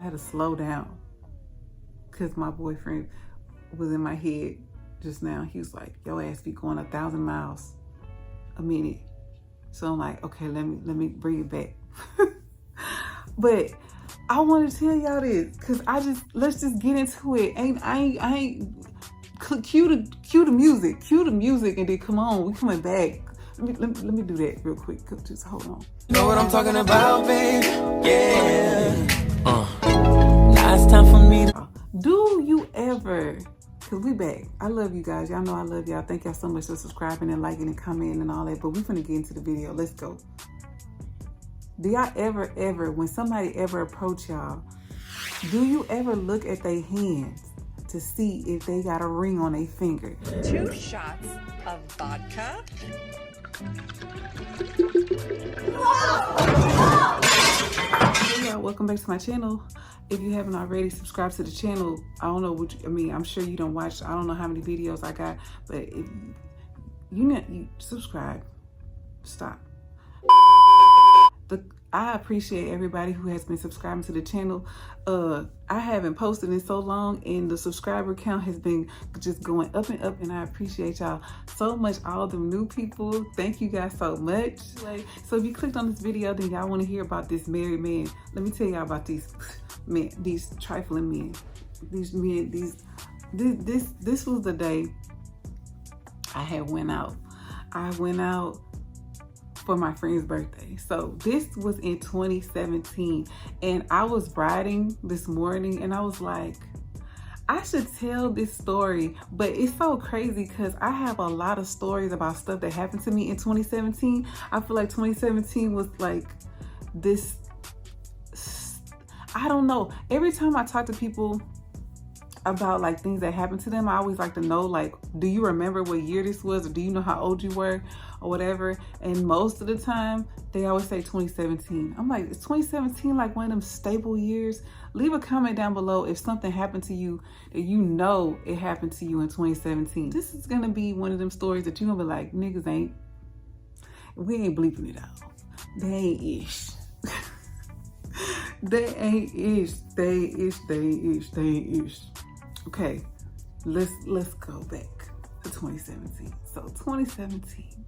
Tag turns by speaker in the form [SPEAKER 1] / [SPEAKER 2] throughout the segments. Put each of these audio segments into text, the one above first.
[SPEAKER 1] I had to slow down because my boyfriend was in my head just now. He was like, your ass be going 1,000 miles a minute. So I'm like, okay, let me bring it back. But I want to tell y'all this because let's just get into it. I ain't cue the music and then come on, we coming back. Let me do that real quick. Just hold on.
[SPEAKER 2] Know what I'm talking about, babe? Yeah. Now it's time for me to...
[SPEAKER 1] Do you ever, because we back. I love you guys. Y'all know I love y'all. Thank y'all so much for subscribing and liking and commenting and all that. But we finna get into the video. Let's go. Do y'all ever, when somebody ever approach y'all, do you ever look at their hands to see if they got a ring on their finger?
[SPEAKER 3] 2 shots of vodka.
[SPEAKER 1] Hey y'all, welcome back to my channel. If you haven't already, subscribe to the channel. I don't know what I'm sure you don't watch. I don't know how many videos I got, but if you subscribe. Stop. I appreciate everybody who has been subscribing to the channel. I haven't posted in so long and the subscriber count has been just going up and up, and I appreciate y'all so much. All them new people, thank you guys so much. So if you clicked on this video, then y'all want to hear about this married man. Let me tell y'all about these men, these trifling men. These men, this was the day I went out for my friend's birthday. So this was in 2017, and I was riding this morning and I was like, I should tell this story, but it's so crazy because I have a lot of stories about stuff that happened to me in 2017. I feel like 2017 was like this, I don't know. Every time I talk to people about like things that happened to them, I always like to know, like, do you remember what year this was, or do you know how old you were or whatever? And most of the time they always say 2017. I'm like, is 2017 like one of them staple years? Leave a comment down below if something happened to you that you know it happened to you in 2017. This is gonna be one of them stories that you're gonna be like, niggas we ain't bleeping it out. They ain't ish. They ain't ish. They ain't ish. Okay, let's go back to 2017. So 2017,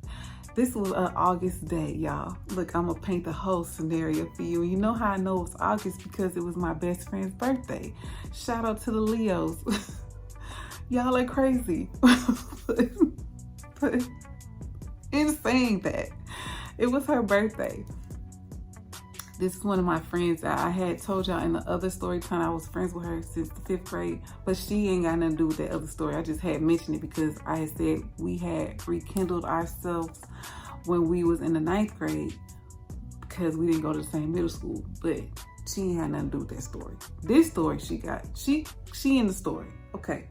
[SPEAKER 1] this was an August day, y'all. Look, I'm gonna paint the whole scenario for you. You know how I know it was August? Because it was my best friend's birthday. Shout out to the Leos. Y'all are crazy. but in saying that, it was her birthday. This is one of my friends. I had told y'all in the other story time I was friends with her since the 5th grade, but she ain't got nothing to do with that other story. I just had mentioned it because I had said we had rekindled ourselves when we was in the 9th grade because we didn't go to the same middle school, but she ain't had nothing to do with that story. This story she in the story. Okay,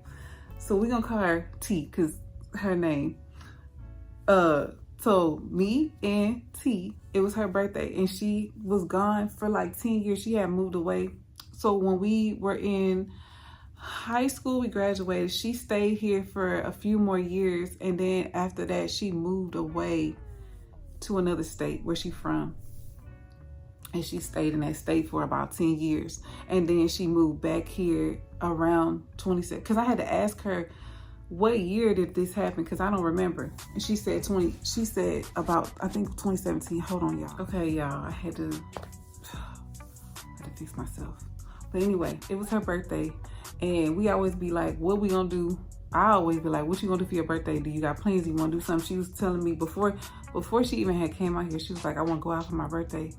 [SPEAKER 1] so we're gonna call her T because her name. So me and T, it was her birthday, and she was gone for like 10 years. She had moved away. So when we were in high school, we graduated. She stayed here for a few more years, and then after that, she moved away to another state where she from. And she stayed in that state for about 10 years. And then she moved back here around 26, because I had to ask her, what year did this happen? Because I don't remember. And she said about, I think 2017. Hold on, y'all. Okay, y'all, I had to fix myself. But anyway, it was her birthday, and we always be like, what we gonna do? I always be like, what you gonna do for your birthday? Do you got plans? You wanna do something? She was telling me before she even had came out here, she was like, I wanna go out for my birthday.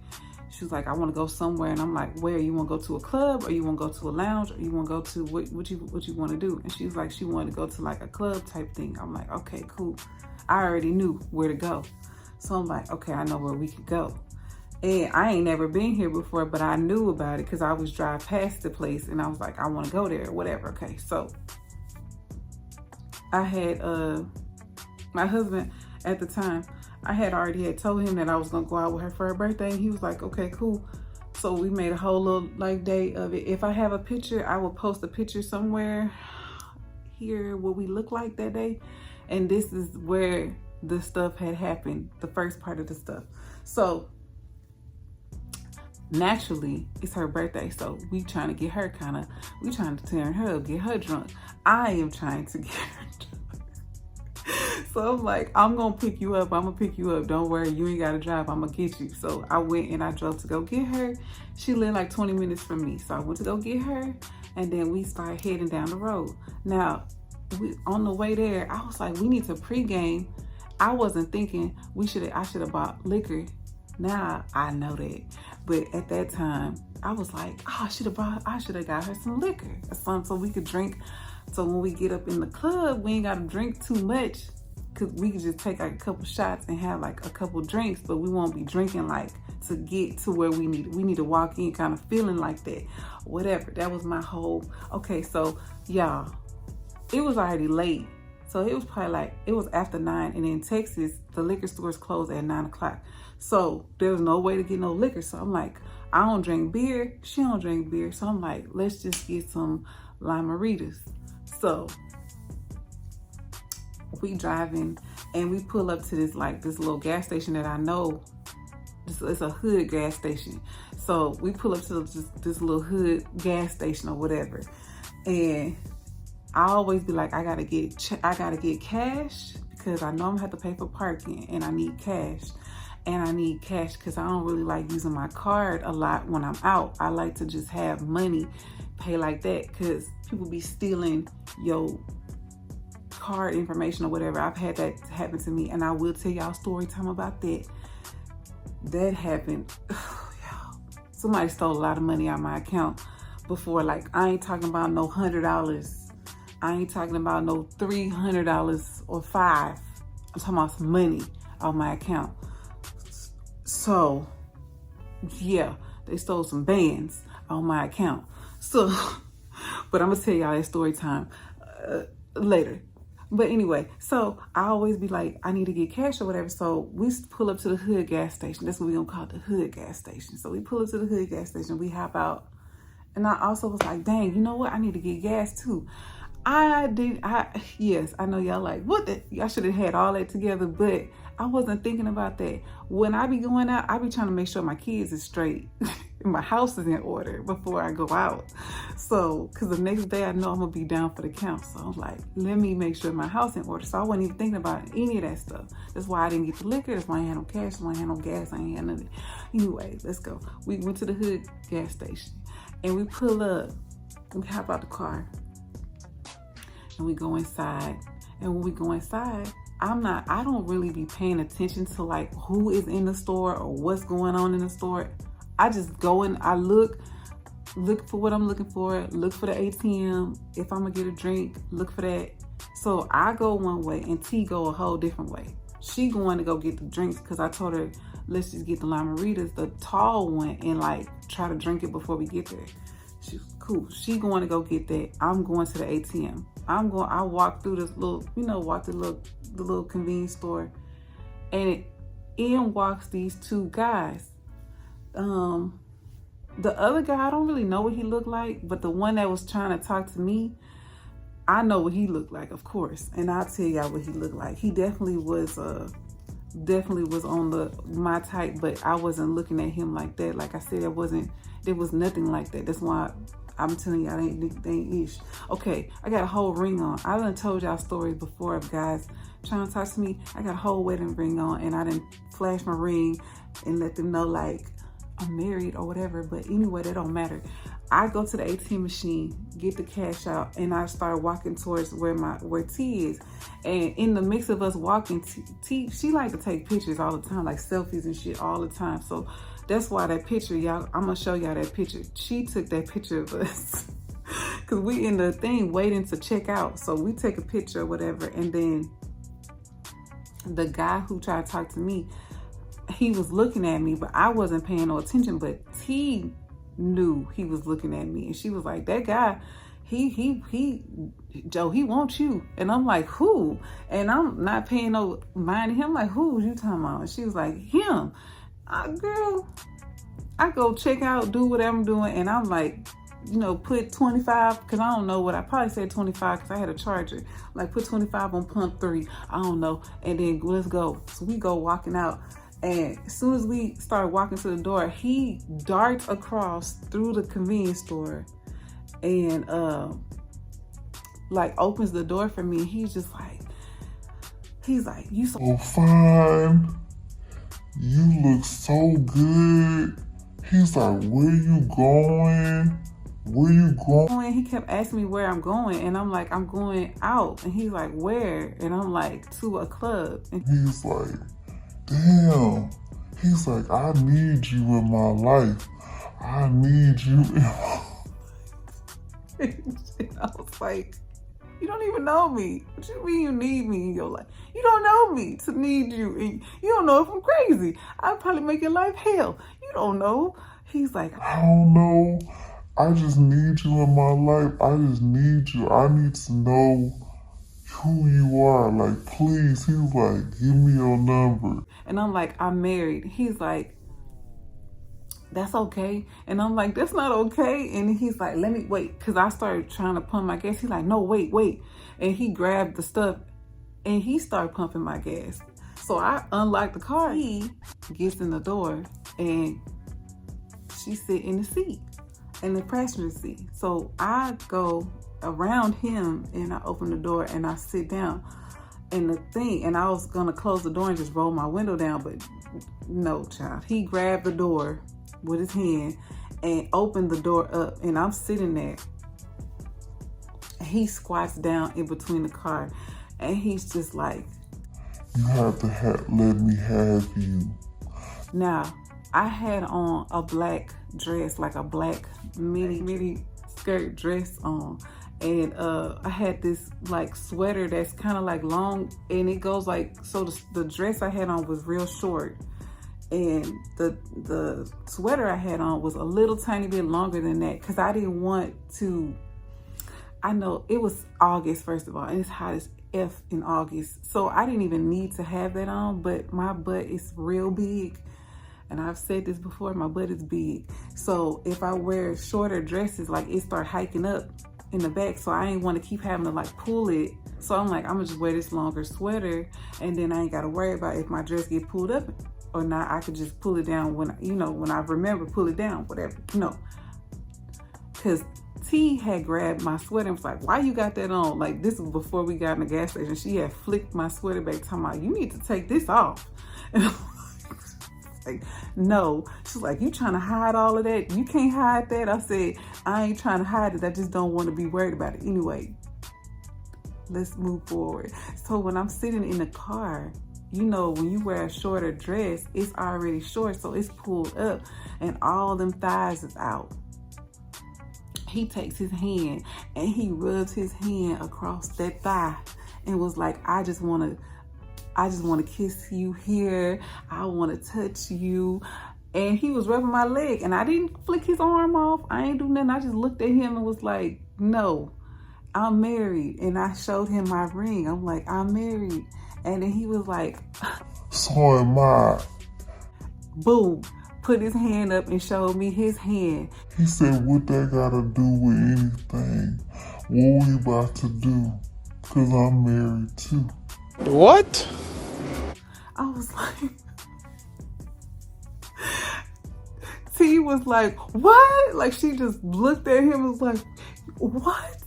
[SPEAKER 1] She was like, I want to go somewhere. And I'm like, where? You want to go to a club, or you want to go to a lounge, or you want to go to what you want to do? And she was like, she wanted to go to like a club type thing. I'm like, okay, cool. I already knew where to go. So I'm like, okay, I know where we could go. And I ain't never been here before, but I knew about it because I was drive past the place and I was like, I want to go there or whatever. Okay, so I had my husband at the time, I had already told him that I was gonna go out with her for her birthday, and he was like, okay, cool. So we made a whole little like day of it. If I have a picture, I will post a picture somewhere here what we look like that day. And this is where the stuff had happened, the first part of the stuff. So naturally, it's her birthday, so we trying to get her we trying to turn her up, get her drunk. I am trying to get her drunk. So I'm like, I'm gonna pick you up. Don't worry, you ain't gotta drive. I'm gonna get you. So I went and I drove to go get her. She lived like 20 minutes from me. So I went to go get her, and then we started heading down the road. Now, on the way there, I was like, we need to pregame. I wasn't thinking I should have bought liquor. Now I know that. But at that time, I was like, oh, I should have got her some liquor or something so we could drink. So when we get up in the club, we ain't gotta drink too much, cause we could just take like a couple shots and have like a couple drinks, but we won't be drinking like to get to where we need to walk in kind of feeling like that. Whatever. That was my whole, okay, so y'all, it was already late. So it was probably like, it was after 9, and in Texas, the liquor stores close at 9 o'clock. So there was no way to get no liquor. So I'm like, I don't drink beer, she don't drink beer. So I'm like, let's just get some limeritas. So we driving and we pull up to this little gas station that I know, it's a hood gas station. So we pull up to this little hood gas station or whatever. And I always be like, I gotta get cash because I know I'm gonna have to pay for parking, and I need cash. And I need cash because I don't really like using my card a lot when I'm out. I like to just have money, pay like that, because people be stealing your card information or whatever. I've had that happen to me, and I will tell y'all story time about that. That happened. Somebody stole a lot of money out of my account before. Like, I ain't talking about no $100. I ain't talking about no $300 or $5. I'm talking about some money on my account. So, yeah, they stole some bands on my account. So, but I'm gonna tell y'all that story time later. But anyway, so I always be like, I need to get cash or whatever. So we pull up to the hood gas station. That's what we're gonna call it, the hood gas station. So we pull up to the hood gas station, we hop out. And I also was like, dang, you know what? I need to get gas too. Yes, I know y'all like, what the, y'all should have had all that together, but I wasn't thinking about that. When I be going out, I be trying to make sure my kids is straight and my house is in order before I go out. So, cause the next day I know I'm gonna be down for the count. So I'm like, let me make sure my house in order. So I wasn't even thinking about any of that stuff. That's why I didn't get the liquor. That's why I ain't had no cash. That's why I ain't had no gas. I ain't had nothing. Anyway, let's go. We went to the hood gas station and we pull up, we hop out the car and we go inside. And when we go inside, I don't really be paying attention to like who is in the store or what's going on in the store. I just go in, I look for what I'm looking for, look for the ATM. If I'm gonna get a drink, look for that. So I go one way and T go a whole different way. She going to go get the drinks because I told her, let's just get the limeritas, the tall one, and like try to drink it before we get there. She's cool. She going to go get that. I'm going to the ATM. I walk through this little, walk through the little convenience store, and in walks these two guys. The other guy, I don't really know what he looked like, but the one that was trying to talk to me, I know what he looked like, of course, and I'll tell y'all what he looked like. He definitely was on my type, but I wasn't looking at him like that. Like I said, there was nothing like that. That's why I'm telling y'all, they ain't ish. Okay, I got a whole ring on. I done told y'all stories before of guys trying to talk to me. I got a whole wedding ring on, and I didn't flash my ring and let them know like I'm married or whatever. But anyway, that don't matter. I go to the ATM machine, get the cash out, and I start walking towards where T is. And in the mix of us walking, T, she like to take pictures all the time, like selfies and shit all the time. So that's why that picture, y'all, I'm gonna show y'all that picture. She took that picture of us because we in the thing waiting to check out. So we take a picture or whatever, and then the guy who tried to talk to me, he was looking at me, but I wasn't paying no attention. But T knew he was looking at me, and she was like, that guy, Joe, he wants you. And I'm like, who? And I'm not paying no mind to him. Like, who was you talking about? And she was like, him. Girl, I go check out, do whatever I'm doing, and I'm like, put 25, because I don't know what, I probably said 25 because I had a charger. Like, put 25 on pump 3, I don't know, and then let's go. So we go walking out, And as soon as we started walking to the door, he darts across through the convenience store and like opens the door for me. He's like, you so
[SPEAKER 4] fine. You look so good. He's like, where you going? Where you going?
[SPEAKER 1] He kept asking me where I'm going, and I'm like, I'm going out. And he's like, where? And I'm like, to a club. And
[SPEAKER 4] he's like, damn. He's like, I need you in my life. I need you in my
[SPEAKER 1] and I was like, you don't even know me. What you mean you need me in your life? You don't know me to need you. And you don't know if I'm crazy. I'll probably make your life hell. You don't know. He's like,
[SPEAKER 4] I don't know. I just need you in my life. I just need you. I need to know who you are. Like, please. He's like, give me your number.
[SPEAKER 1] And I'm like, I'm married. He's like, that's okay. And I'm like, that's not okay. And he's like, let me wait. Because I started trying to pump my gas. He's like, no, wait. And he grabbed the stuff and he started pumping my gas. So I unlocked the car. He gets in the door and she sit in the seat, in the passenger seat. So I go around him and I open the door and I sit down. And I was gonna close the door and just roll my window down, but no, child. He grabbed the door with his hand and opened the door up, and I'm sitting there. He squats down in between the car, and he's just like,
[SPEAKER 4] you have to let me have you.
[SPEAKER 1] Now, I had on a black dress, like a black mini skirt dress on. And I had this like sweater that's kind of like long, and it goes like, so the dress I had on was real short. And the sweater I had on was a little tiny bit longer than that because I didn't want to, I know it was August, first of all, and it's hot as F in August. So I didn't even need to have that on, but my butt is real big. And I've said this before, my butt is big. So if I wear shorter dresses, like it start hiking up in the back. So I ain't want to keep having to like pull it. So I'm like, I'm gonna just wear this longer sweater and then I ain't gotta worry about if my dress get pulled up or not. I could just pull it down when, when I remember, pull it down, whatever, Cause T had grabbed my sweater and was like, why you got that on? Like this was before we got in the gas station. She had flicked my sweater back, talking about, you need to take this off. And I'm like, no. She's like, you trying to hide all of that? You can't hide that. I said, I ain't trying to hide it. I just don't want to be worried about it. Anyway, let's move forward. So when I'm sitting in the car, when you wear a shorter dress, it's already short. So it's pulled up and all them thighs is out. He takes his hand and he rubs his hand across that thigh and was like, I just want to kiss you here. I want to touch you. And he was rubbing my leg and I didn't flick his arm off. I ain't do nothing. I just looked at him and was like, no, I'm married. And I showed him my ring. I'm like, I'm married. And then he was like,
[SPEAKER 4] so am I.
[SPEAKER 1] Boom. Put his hand up and showed me his hand.
[SPEAKER 4] He said, what that gotta do with anything? What we about to do? Cause I'm married too.
[SPEAKER 5] What?
[SPEAKER 1] I was like, T was like, what? Like she just looked at him and was like, what?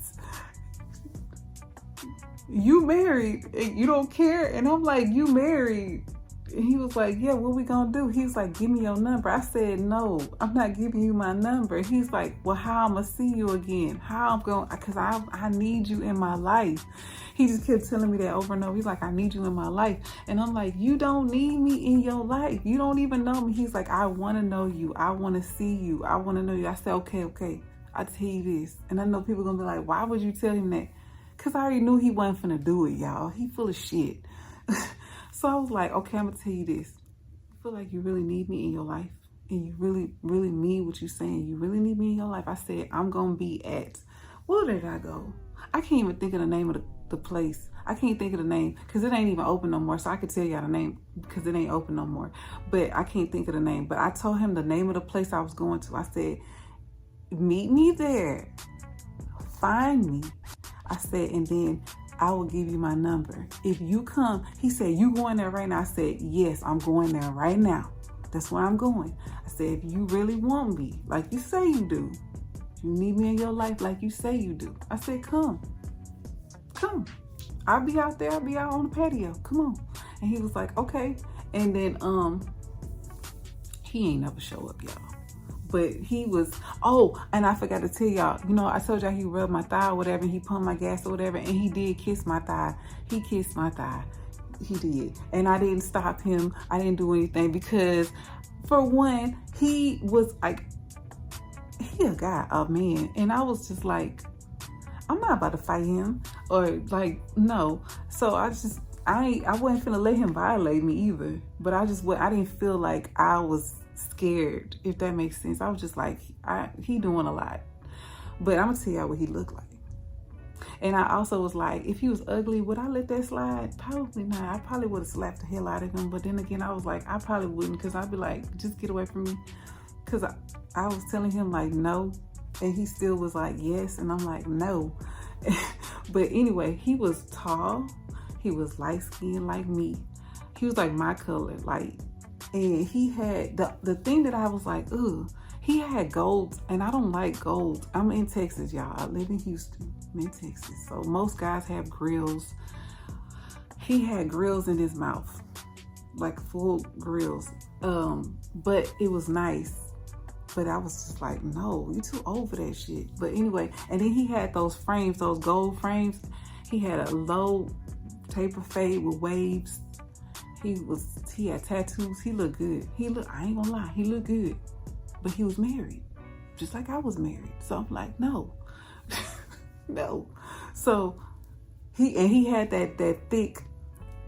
[SPEAKER 1] You married and you don't care? And I'm like, you married? And he was like, yeah, what we gonna do? He was like, give me your number. I said, no, I'm not giving you my number. He's like, well, how I'm gonna see you again? How I'm going, because I need you in my life. He just kept telling me that over and over. He's like, I need you in my life. And I'm like, you don't need me in your life. You don't even know me. He's like, I want to know you. I want to see you. I want to know you. I said, okay. I'll tell you this. And I know people are going to be like, why would you tell him that? Because I already knew he wasn't finna do it, y'all. He full of shit. So I was like, okay, I'm going to tell you this. I feel like you really need me in your life. And you really, really mean what you're saying. You really need me in your life. I said, I'm going to be at, where did I go? I can't even think of the name of the place. I can't think of the name because it ain't even open no more. So I could tell y'all the name because it ain't open no more. But I can't think of the name. But I told him the name of the place I was going to. I said, meet me there. Find me. I said, and then I will give you my number. If you come, he said, you going there right now? I said, yes, I'm going there right now. That's where I'm going. I said, if you really want me, like you say you do, you need me in your life like you say you do. I said, come. I'll be out there. I'll be out on the patio. Come on. And he was like, okay. And then, he ain't never show up, y'all. But he was, oh, and I forgot to tell y'all, you know, I told y'all he rubbed my thigh or whatever, and he pumped my gas or whatever, and he did kiss my thigh. He kissed my thigh. He did. And I didn't stop him. I didn't do anything because, for one, he was like, he a guy, a man. And I was just like, I'm not about to fight him or like, no. So I wasn't finna let him violate me either. But I didn't feel like I was scared, if that makes sense. I was just like, he doing a lot. But I'm gonna tell y'all what he looked like. And I also was like, if he was ugly, would I let that slide? Probably not. I probably would have slapped the hell out of him. But then again, I was like, I probably wouldn't, because I'd be like, just get away from me. Because I was telling him like, no. And he still was like, yes. And I'm like, no. But anyway, he was tall. He was light skinned like me. He was like my color. Like, and he had the thing that I was like, ugh. He had gold, and I don't like gold. I'm in Texas, y'all. I live in Houston. I'm in Texas. So most guys have grills. He had grills in his mouth, like full grills. But it was nice. But I was just like, no, you too old for that shit. But anyway, and then he had those frames, those gold frames. He had a low taper fade with waves. He had tattoos. He looked good. I ain't gonna lie, he looked good. But he was married, just like I was married. So I'm like, no, no. So he had that thick,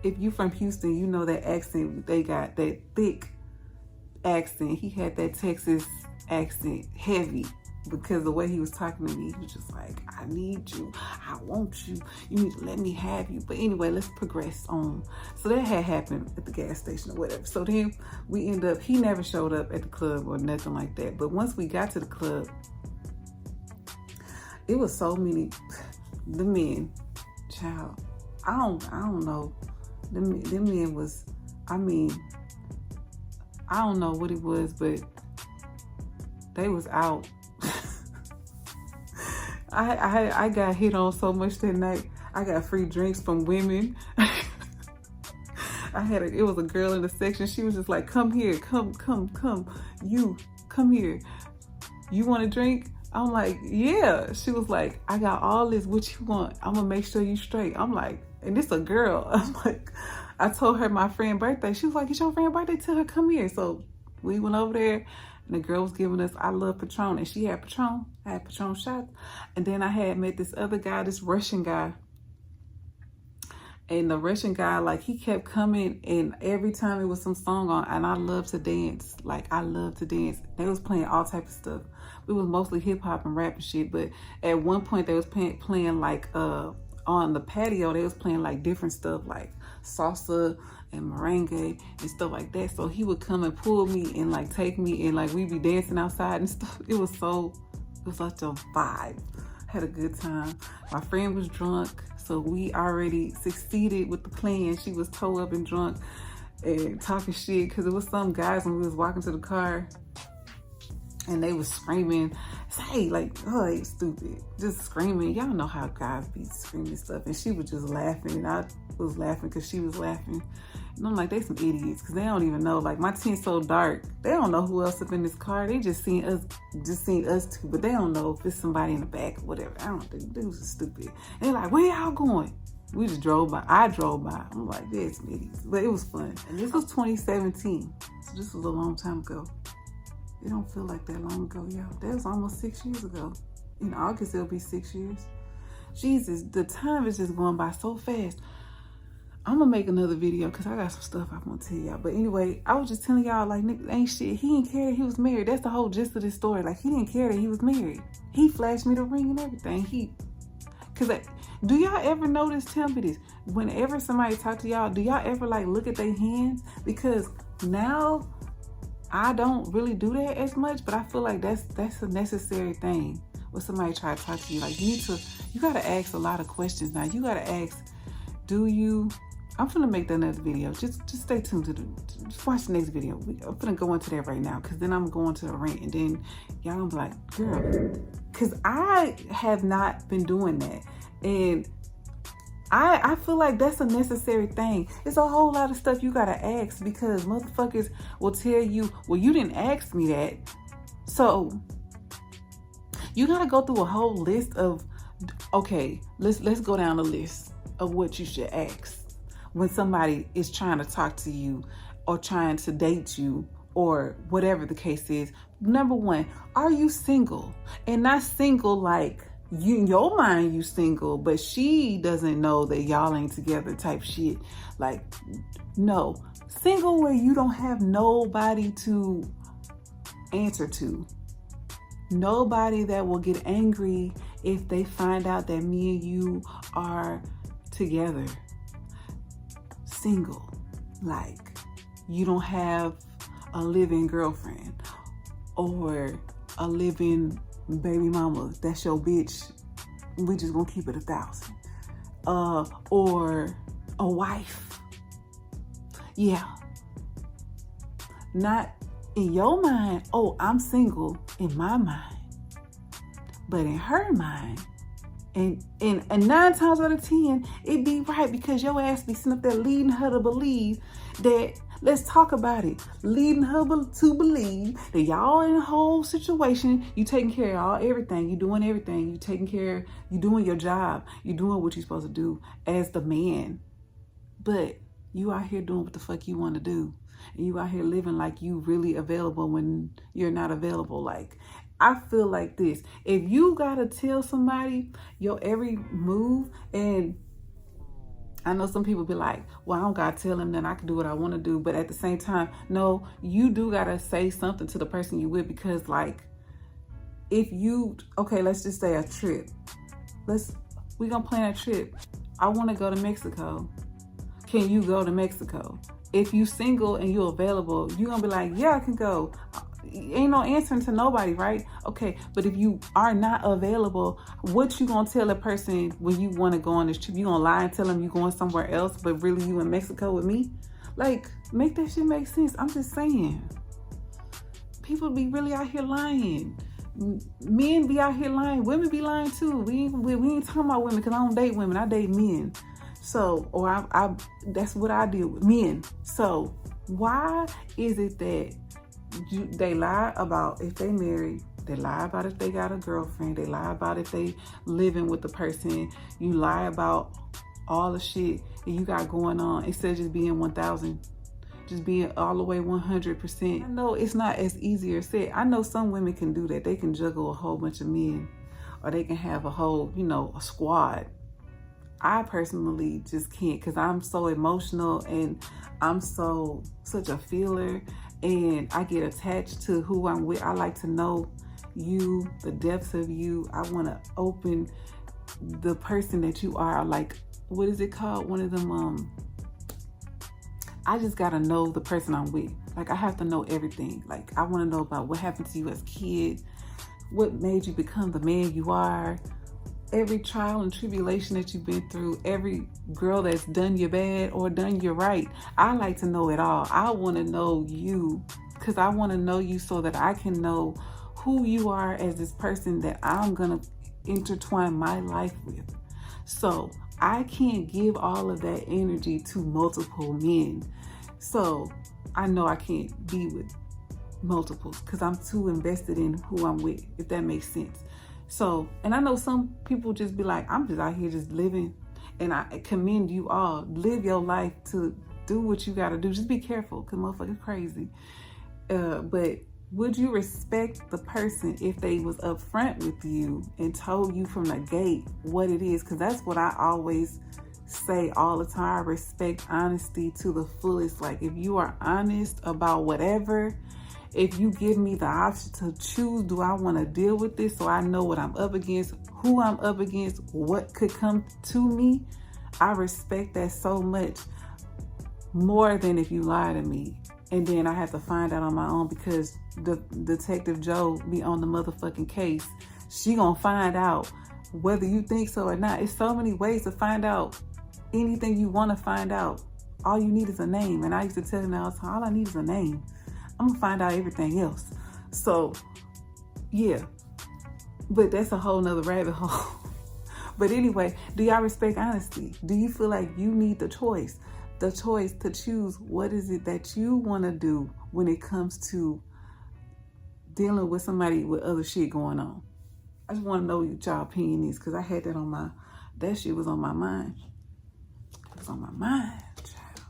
[SPEAKER 1] if you from Houston, you know that accent, they got that thick accent. He had that Texas accent, heavy, because the way he was talking to me, he was just like, I need you, I want you, you need to let me have you. But anyway, let's progress on. So that had happened at the gas station or whatever. So then he never showed up at the club or nothing like that. But once we got to the club, it was so many, the men, child, I don't know. Them men was, I mean, I don't know what it was, but they was out. I got hit on so much that night. I got free drinks from women. It was a girl in the section. She was just like, come here, come. You, come here. You want a drink? I'm like, yeah. She was like, I got all this. What you want? I'm gonna make sure you straight. I'm like, and this a girl. I'm like, I told her my friend's birthday. She was like, it's your friend's birthday? Tell her, come here. So we went over there. And the girl was giving us, I love Patron. And she had Patron. I had Patron shots. And then I had met this other guy, this Russian guy. And the Russian guy, like, he kept coming. And every time it was some song on. And I love to dance. Like, I love to dance. They was playing all type of stuff. It was mostly hip hop and rap and shit. But at one point, they was playing like, on the patio, they was playing like different stuff. Like salsa and merengue and stuff like that. So he would come and pull me and like take me and like we'd be dancing outside and stuff. It was such a vibe. Had a good time. My friend was drunk, so we already succeeded with the plan. She was toe up and drunk and talking shit because it was some guys when we was walking to the car and they was screaming, hey, like, oh, they stupid, just screaming. Y'all know how guys be screaming stuff. And she was just laughing, and I was laughing because she was laughing. And I'm like, they some idiots because they don't even know. Like, my tent's so dark, they don't know who else up in this car. They just seen us two, but they don't know if it's somebody in the back or whatever. I don't think they was stupid. They're like, where y'all going? We just drove by. I drove by. I'm like, they're some idiots, but it was fun. And this was 2017, so this was a long time ago. It don't feel like that long ago, y'all. That was almost 6 years ago. In August, it'll be 6 years. Jesus, the time is just going by so fast. I'm gonna make another video because I got some stuff I want to tell y'all. But anyway, I was just telling y'all, like, nigga, ain't shit. He didn't care that he was married. That's the whole gist of this story. Like, he didn't care that he was married. He flashed me the ring and everything. Do y'all ever notice, tell me this, whenever somebody talk to y'all, do y'all ever, like, look at their hands? Because now, I don't really do that as much, but I feel like that's a necessary thing. or somebody try to talk to you, like you gotta ask a lot of questions now. You gotta ask, I'm gonna make that another video. Just stay tuned just watch the next video. I'm gonna go into that right now, because then I'm going to a rant, and then y'all gonna be like, girl, because I have not been doing that. And I feel like that's a necessary thing. It's a whole lot of stuff you gotta ask, because motherfuckers will tell you, well, you didn't ask me that. So you gotta go through a whole list of, okay, let's go down the list of what you should ask when somebody is trying to talk to you or trying to date you or whatever the case is. Number one, are you single? And not single like you, in your mind, you single, but she doesn't know that y'all ain't together type shit. Like, no. Single where you don't have nobody to answer to. Nobody that will get angry if they find out that me and you are together. Single. Like, you don't have a living girlfriend or a living baby mama. That's your bitch. We just gonna keep it 1,000. Or a wife. Yeah. Not in your mind, oh, I'm single in my mind. But in her mind, and 9 times out of 10, it be right, because your ass be sitting up there leading her to believe that, let's talk about it, leading her to believe that y'all in a whole situation, you taking care of everything, you doing everything, you taking care, you doing your job, you doing what you're supposed to do as the man. But you out here doing what the fuck you want to do. And you out here living like you really available when you're not available. Like, I feel like this. If you gotta tell somebody your every move, and I know some people be like, well, I don't gotta tell them that I can do what I want to do. But at the same time, no, you do gotta say something to the person you with, because like, if you, okay, let's just say a trip. We gonna plan a trip. I want to go to Mexico. Can you go to Mexico? If you single and you're available, you're gonna be like, yeah, I can go. Ain't no answering to nobody, right? Okay, but if you are not available, what you gonna tell a person when you want to go on this trip? You gonna lie and tell them you going somewhere else, but really you in Mexico with me? Like, make that shit make sense. I'm just saying. People be really out here lying. Men be out here lying. Women be lying too. We ain't talking about women, because I don't date women. I date men. So, or I that's what I deal with, men. So why is it that they lie about if they married, they lie about if they got a girlfriend, they lie about if they living with the person, you lie about all the shit that you got going on, instead of just being 1,000, just being all the way 100%. I know it's not as easy as said. I know some women can do that. They can juggle a whole bunch of men, or they can have a whole, a squad. I personally just can't, because I'm so emotional and I'm such a feeler, and I get attached to who I'm with. I like to know you, the depths of you. I want to open the person that you are. Like, what is it called? One of them, I just got to know the person I'm with. Like, I have to know everything. Like, I want to know about what happened to you as a kid, what made you become the man you are, every trial and tribulation that you've been through, every girl that's done you bad or done you right. I like to know it all. I want to know you, because I want to know you so that I can know who you are as this person that I'm going to intertwine my life with. So I can't give all of that energy to multiple men. So I know I can't be with multiples, because I'm too invested in who I'm with, if that makes sense. So, and I know some people just be like, I'm just out here just living, and I commend you all. Live your life to do what you got to do. Just be careful, because motherfuckers crazy. But would you respect the person if they was upfront with you and told you from the gate what it is? Because that's what I always say all the time. I respect honesty to the fullest. Like, if you are honest about whatever, if you give me the option to choose, do I want to deal with this so I know what I'm up against, who I'm up against, what could come to me, I respect that so much more than if you lie to me. And then I have to find out on my own, because the Detective Joe be on the motherfucking case She gonna find out whether you think so or not. It's so many ways to find out anything you want to find out. All you need is a name. And I used to tell them all the time, all I need is a name. I'm gonna find out everything else. So yeah, but that's a whole nother rabbit hole. But anyway, do y'all respect honesty? Do you feel like you need the choice to choose what is it that you want to do when it comes to dealing with somebody with other shit going on? I just want to know what y'all opinion is, because I had that shit was on my mind. It was on my mind, child.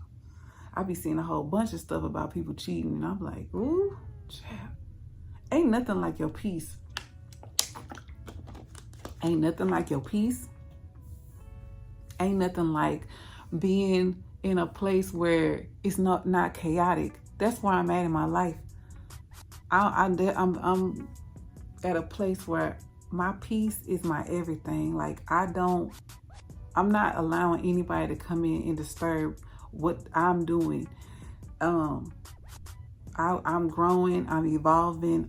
[SPEAKER 1] I be seeing a whole bunch of stuff about people cheating, and I'm like, ooh, child. Ain't nothing like your peace. Ain't nothing like your peace. Ain't nothing like being in a place where it's not chaotic. That's where I'm at in my life. I'm at a place where my peace is my everything. Like I'm not allowing anybody to come in and disturb what I'm doing. I'm growing, I'm evolving.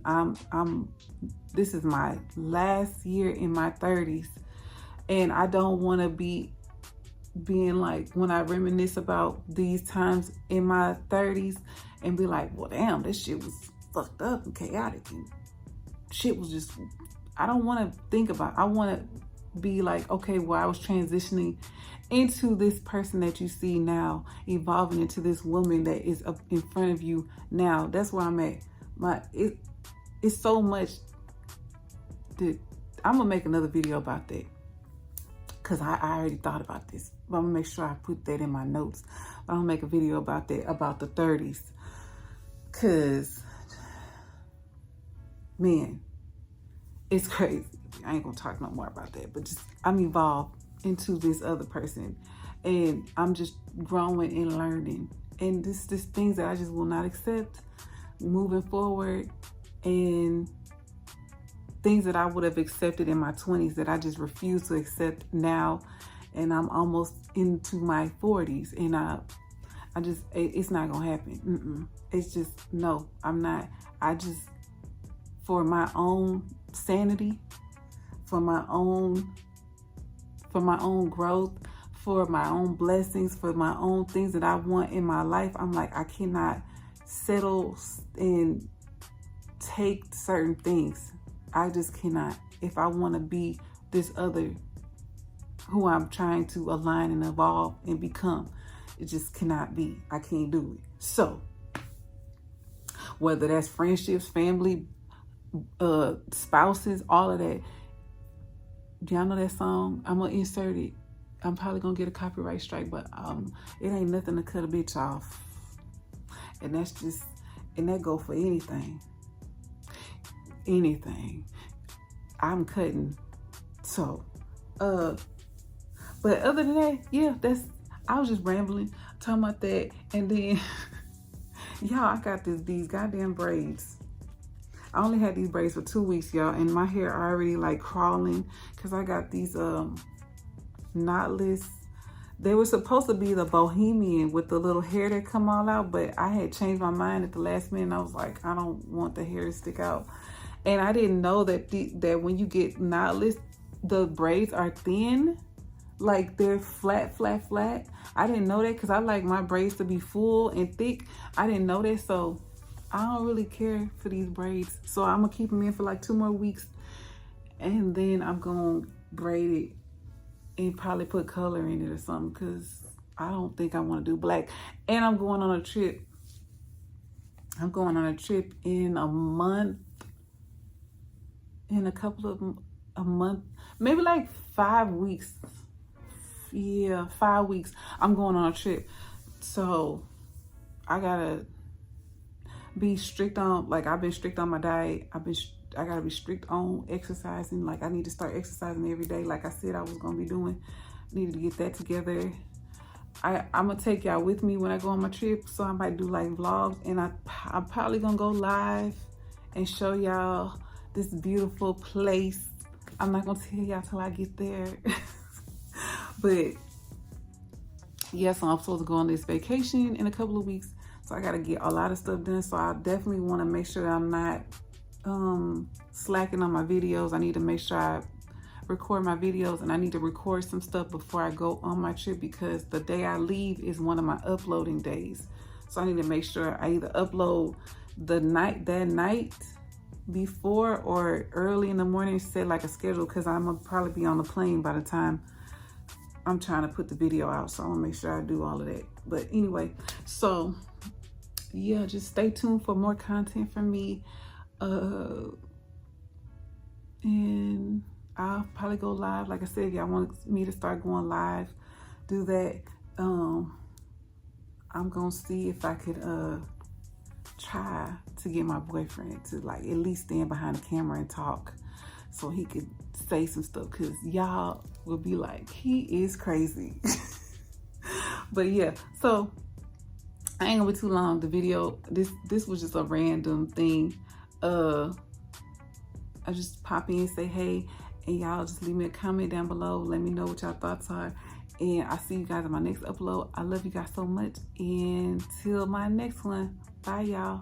[SPEAKER 1] This is my last year in my 30s, and I don't want to be being like, when I reminisce about these times in my 30s and be like, well, damn, this shit was fucked up and chaotic and shit was just, I don't want to think about, I want to be like, okay, well, I was transitioning into this person that you see now, evolving into this woman that is up in front of you now. That's where I'm at. It's so much that I'm gonna make another video about that, because I already thought about this, but I'm gonna make sure I put that in my notes. But I'm gonna make a video about that, about the 30s, because man, it's crazy. I ain't gonna talk no more about that, but just I'm evolved into this other person, and I'm just growing and learning, and this things that I just will not accept moving forward, and things that I would have accepted in my 20s that I just refuse to accept now, and I'm almost into my 40s, and I just, it's not gonna happen. It's just, no, I'm not. I just, for my own sanity, for my own growth, for my own blessings, for my own things that I want in my life, I'm like, I cannot settle and take certain things. I just cannot. If I want to be this other who I'm trying to align and evolve and become, it just cannot be. I can't do it. So whether that's friendships, family, spouses, all of that. Do y'all know that song? I'm gonna insert it. I'm probably gonna get a copyright strike, but it ain't nothing to cut a bitch off. And that's just, and that go for anything. Anything. I'm cutting. So, but other than that, yeah, I was just rambling, talking about that, and then y'all, I got these goddamn braids. I only had these braids for 2 weeks, y'all, and my hair already like crawling, because I got these knotless. They were supposed to be the bohemian with the little hair that come all out, but I had changed my mind at the last minute. I was like, I don't want the hair to stick out. And I didn't know that that when you get knotless, the braids are thin, like they're flat. I didn't know that, because I like my braids to be full and thick. I didn't know that, so I don't really care for these braids. So I'm gonna keep them in for like 2 more weeks, and then I'm gonna braid it and probably put color in it or something, because I don't think I want to do black. And I'm going on a trip. I'm going on a trip in a month, in a month, maybe like 5 weeks. Yeah, 5 weeks. I'm going on a trip. So I gotta be strict on, like, I've been strict on my diet. I gotta be strict on exercising. Like, I need to start exercising every day, like I said I was gonna be doing. Needed to get that together. I'm gonna take y'all with me when I go on my trip, so I might do like vlogs, and I'm probably gonna go live and show y'all this beautiful place. I'm not gonna tell y'all till I get there. But yeah, so I'm supposed to go on this vacation in a couple of weeks, so I gotta get a lot of stuff done. So I definitely want to make sure that I'm not slacking on my videos. I need to make sure I record my videos, and I need to record some stuff before I go on my trip, because the day I leave is one of my uploading days. So I need to make sure I either upload that night before or early in the morning, set like a schedule, because I'm gonna probably be on the plane by the time I'm trying to put the video out. So I wanna make sure I do all of that. But anyway, so yeah, just stay tuned for more content from me. And I'll probably go live. Like I said, if y'all want me to start going live, do that. I'm gonna see if I could try to get my boyfriend to like at least stand behind the camera and talk, so he could say some stuff, because y'all will be like, he is crazy. But yeah, so I ain't gonna be too long. The video, this was just a random thing. I just pop in, say hey, and y'all just leave me a comment down below. Let me know what y'all thoughts are. And I'll see you guys in my next upload. I love you guys so much. And till my next one. Bye, y'all.